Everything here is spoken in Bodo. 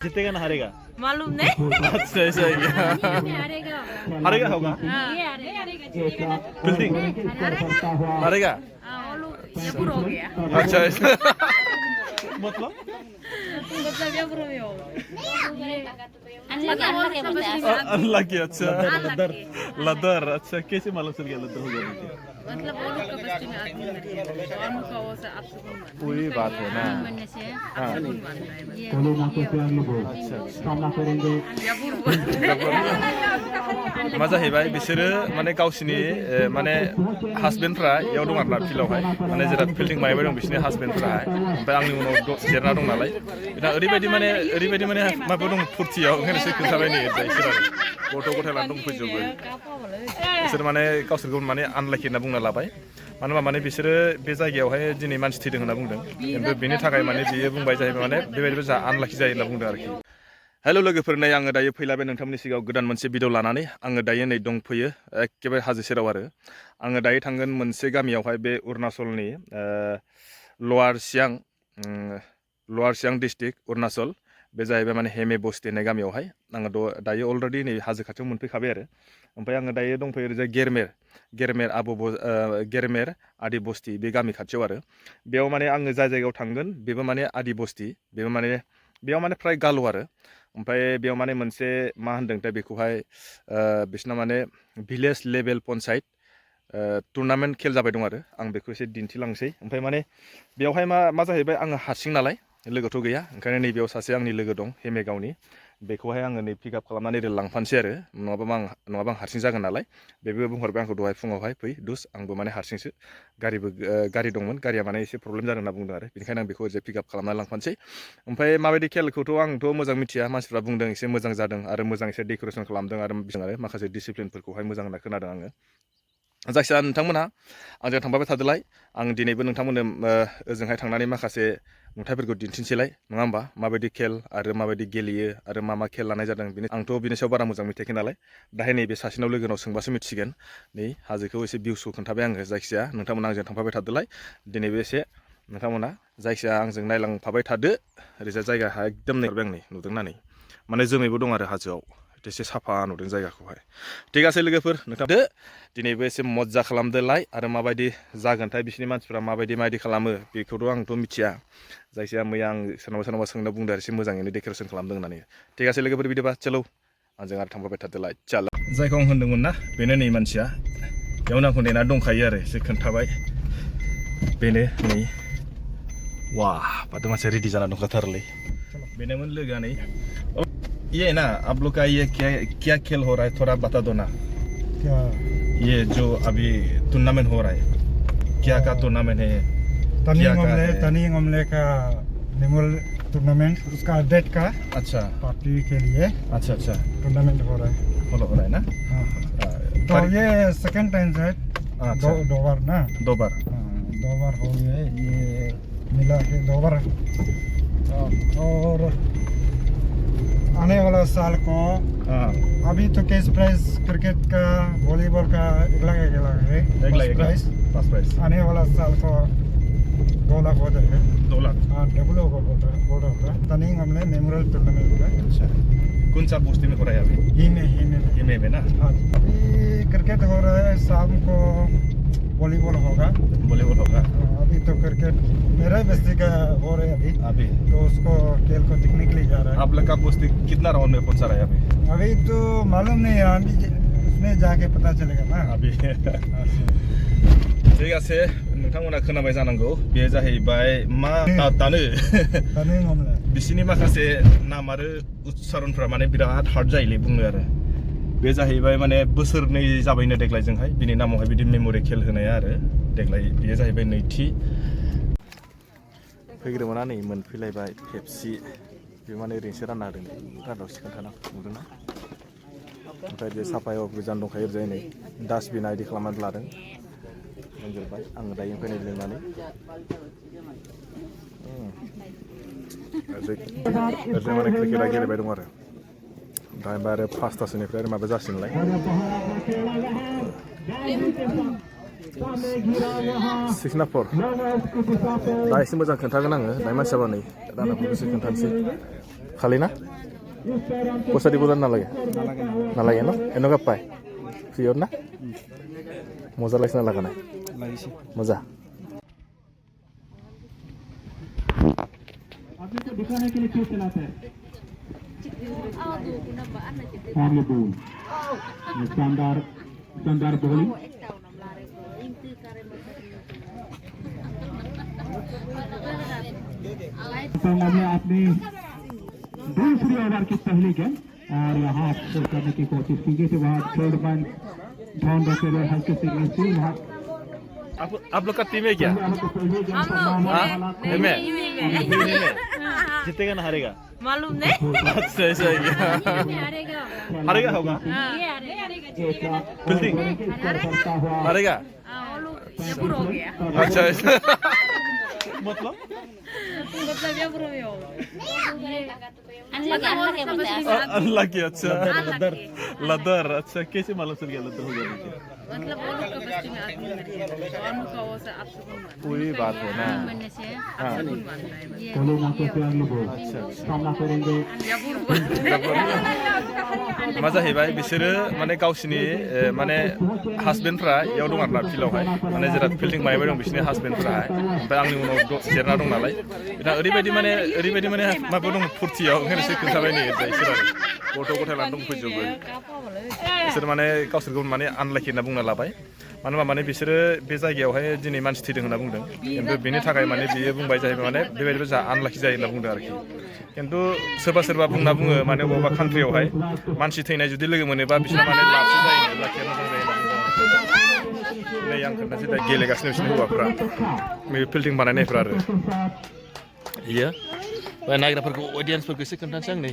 जीतेगा ना हारेगा? मालूम नहीं। अच्छा ऐसा है क्या? हारेगा होगा? फील्डिंग हारेगा? वो लोग ये बुरा हो गया। अच्छा ऐसा मतलब ये बुरा भी होगा। अनलकी अच्छा लदर अच्छा कैसे मालूम चल गया लदर हो गया मुझे मतलब वो लोग का बस्ती में आदमी मर गया और उनका वो से आप सुकून मानता वही बात है ना मरने से आप सुकून मानता है बस। या बुरा मा जाहैबाय बिसोरो माने गावसिनि माने हासबेन्डफ्रा इयाव दं आरोना फिल्डआवहाय माने जेरा फिल्डिं बानायबाय दं बिसोरनि हासबेन्डफ्राहाय ओमफ्राय आंनि उनाव जिरायना दं नालाय बिना ओरैबायदि माने माबायाव दं फुरथियाव ओंखायनो एसे खोन्थाबाय नै इसोर आरो गथ' गथाय लाना दंफैजोबो बिसोर माने गावसोरखौ माने आनलाखि होनना बुंना लाबाय मानो होनबा माने बिसोरो बे जायगायावहाय दिनै मानसि थैदों होनना बुंदों ओमफ्राय बेनि थाखाय माने बियो बुंबाय जाहैबाय माने बेबायदिबो जा आनलाखि जायो होनना बुंदों आरोखि हेल' लोगोफोर नै आङो दायो फैलायबाय नोंथांमोननि सिगाङाव गोदान मोनसे भिडिअ लानानै आङो दायो नै दंफैयो एखेबारे हाजो सेराव आरो आङो दायो थांगोन मोनसे गामियावहाय बे अरुणाचलनि लवार सियां डिस्ट्रिक्ट अरुणाचल बे जाहैबाय माने हेमे बस्ति होननाय गामियावहाय आङो दायो अलरेडि नै हाजो खाथियाव मोनफैखाबाय आरो ओमफ्राय आङो दायो दंफैयो ओरैजाय गेरमेर आदि बस्ति बे गामि खाथियाव आरो बेयाव माने आङो जाय जायगायाव थांगोन बेबो माने आदि बस्ति बेबो माने बेयाव माने फ्राय गाल' आरो ओमफ्राय बेयाव माने मोनसे मा होनदोंथाय बेखौहाय बिसोरना माने भिलेज लेभेल पन्सायत टुर्नामेन्ट खेल जाबाय दं आरो आं बेखौ एसे दिन्थिलांसै ओमफ्राय माने बेयावहाय मा जाहैबाय आङो हारसिं नालाय लोगोथ' गैया ओंखायनो नैबेयाव सासे आंनि लोगो दं हेमेगावनि बेखौहाय आङो नै पिकआप खालामनानै ओरै लांफानोसै आरो नङाबा आं हारसिं जागोन नालाय बेबो बुंहरबाय आंखौ दहाय फुङावहाय फै दुस आंबो माने हारसिंसो गारि दंमोन गारिया माने एसे प्रब्लेम जादों होनना बुंदों आरो बेनिखायनो आं बेखौ ओरैजाय पिकआप खालामनानै लांफानोसै ओमफ्राय माबायदि खेलखौथ' आंथ' मोजां मिथिया मानसिफ्रा बुंदों एसे मोजां जादों आरो मोजां एसे डेक'रेसन खालामदों आरो माखासे डिसिप्लिनफोरखौहाय मोजां होनना खोनादों आङो जायखिजाया नोंथांमोनहा आंजों थांबाय थादोलाय आं दिनैबो नोंथांमोननो ओजोंहाय थांनानै माखासे नुथायफोरखौ दिन्थिनोसैलाय नङा होमबा माबायदि खेल आरो माबायदि गेलेयो आरो मा खेल लानाय जादों आंथ' बिनि सायाव बारा मोजां मिथियाखै नालाय दाहाय नैबे सासेनाव लोगोनाव सोंबासो मिथिसिगोन नै हाजोखौ एसे भिउसखौ खोन्थाबाय आङो जायखिजाया नोंथांमोना आंजों थांफाबाय थादोलाय दिनैबो एसे नोंथांमोना जायखिजाया आंजों नायलांफाबाय थादो ओरैजाय जायगाहा एकदम नेरबाय आं नै नुदोंना नै माने जोमैबो दं आरो हाजोआव एसे साफा नुदों जायगाखौहाय थिग আছে लोगोफोर नोंथांदो दिनैबो एसे मज्जा खालामदोलाय आरो माबायदि जागोनथाय बिसोरनि मानसिफ्रा माबायदि खालामो बेखौथ' आंथ' मिथिया जायखिजाया मैया आं सोरनावबा सोंना बुंदों आरो एसे मोजाङैनो डेक'रेसन खालामदों होननानै थिग আছে लोगोफोर बिदिबा चलो आंजों आरो थांफाबाय थादोलाय चाल जायखौ आं होनदोंमोन ना बेनो नै मानसिया बेयावनो आंखौ नेना दंखायो आरो एसे खोन्थाबाय बेनो नै वाह माथो मानसिया रेडि जाना दंखाथारोलै बेनोमोन लोगोआ नै ये ना आप लोग का ये क्या खेल हो रहा है थोड़ा बता दो ना क्या ये जो अभी टूर्नामेंट हो रहा है क्या का टूर्नामेंट है तनिंग अमले का निमल टूर्नामेंट उसका डेट का अच्छा पार्टी के लिए अच्छा टूर्नामेंट हो रहा है ना हाँ। तो ये सेकंड टाइम है अच्छा दो बार ना दो बार दो बार हो गए ये मिला के दो बार और आने वाला साल को अभी तो कैश प्राइस क्रिकेट का वॉलीबॉल का एक लाख है फर्स्ट प्राइस आने वाला साल को 2 लाख हो जाएगा 2 लाख हाँ डबल होगा बोल रहा था तनिंग हमने मेमोरियल टूर्नामेंट का अच्छा कौन सा बस्ती में हो रहा है अभी ही में ना हाँ अभी क्रिकेट हो रहा है शाम को वॉलीबॉल होगा अभी तो क्रिकेट मेरा बस्ती का हो रहा है अभी तो उसको खेल को देखने के लिए जा रहा है आप लोग का बस्ती कितना राउंड में पहुंचा रहा है अभी तो मालूम नहीं है अभी उसमें जाके पता चलेगा ना अभी ঠিক আছে नोंथांमोना खोनाबाय जानांगौ बे जाहैबाय मा दानो बिसिनि माखासे नाम आरो उच्चारणफ्रा माने बिराद हार्ड जायोलै बुंनो आरो बे जाहैबाय माने बोसोरनै जाबायनो देग्लायजोंहाय बिनि नामावहाय बिदि मेम'रि खेल होनाया आरो देग्लाय बेयो जाहैबाय नैथि फैग्रोमोना नै मोनफैलायबाय पेप्सि बे माने ओरैनोसो रानना होदों रानदावसि खोन्थाना नुदोंना ओमफ्राय बे साफायाव गोजान दंखायो ओरैजाय नै डास्टबिन आइदि खालामनानै लादों लोंजोबबाय आङो दायो फैनाय लोंनानै ओरैजाय माने क्रिकेटआ गेलेबाय दं आरो दा आरो 5टासोनिफ्राय माबा जासिगोनलाय 6-4 दा एसे मोजां खोन्थागोन आङो दायो मानसि जाबा नै रानाखौ एसे खोन्थानोसै खालि ना পইচা দিব নালাগে নালাগে ন এনেকুৱা পায় ফ্ৰীত না মজা লাগিছে না লগা নাই মজা अपनी दूसरी ओवर की पहली गेंद और यहाँ स्कोर करने की कोशिश की गई थी वहाँ थर्ड मैन ध्यान रखते हुए हल्के से वहाँ आप लोग का टीम है क्या में जीतेगा ना हारेगा मालूम नहीं अच्छा ऐसा है क्या हारेगा हारेगा होगा फील्डिंग हारेगा ये बुरा हो गया अच्छा ऐसा मतलब ये बुरा भी होगा अल्लाह की अच्छा लदर अच्छा कैसे मालूम चल गया लदर हो गया मतलब वो लोग का बस्ती में आदमी मरे हैं तो उन लोग का वो से अपशगुन मानना पूरी बात है ना बनने से अपशगुन मानना है पहले नाकों पे अगले बॉल सामना करेंगे ये बुरा मजा है भाई बिसोरो माने गावसिनि माने हासबेन्डफ्रा याव दं आरोना फिल्डआवहाय माने जेरा फिल्डिं बानायबाय दं बिसोरनि हासबेन्डफ्राहाय ओमफ्राय आंनि उनाव जिरायना दं नालाय बिथां ओरैबायदि माने माबायाव दं फुर्तियाव ओंखायनोसो खोन्थाबाय नै बिसोर आरो गथ' गथाय लानानै दंफैजोबो बिसोर माने गावसोरखौ माने आनलाखि होनना बुंना लाबाय मानो होनबा माने बिसोरो बे जायगायावहाय दिनै मानसि थैदों होनना बुंदों खिन्थु बेनि थाखाय माने बियो बुंबाय जाहैबाय माने बेबायदिबो जा आनलाखि जायो होनना बुंदों आरोखि खिन्थु सोरबा सोरबा बुंना बुङो माने बबेबा कान्ट्रियावहाय मानसि थैनाय जुदि लोगो मोनोबा बिसोर माने लाबसो जायो लाखिया मोजां जायो नै आं खोन्थासै दा गेलेगासिनो बिसोरनि हौवाफ्रा बे फिल्डिं बानायनायफ्रा आरो इयो नायग्राफोरखौ अडियेन्सफोरखौ एसे खोन्थानोसै आं नै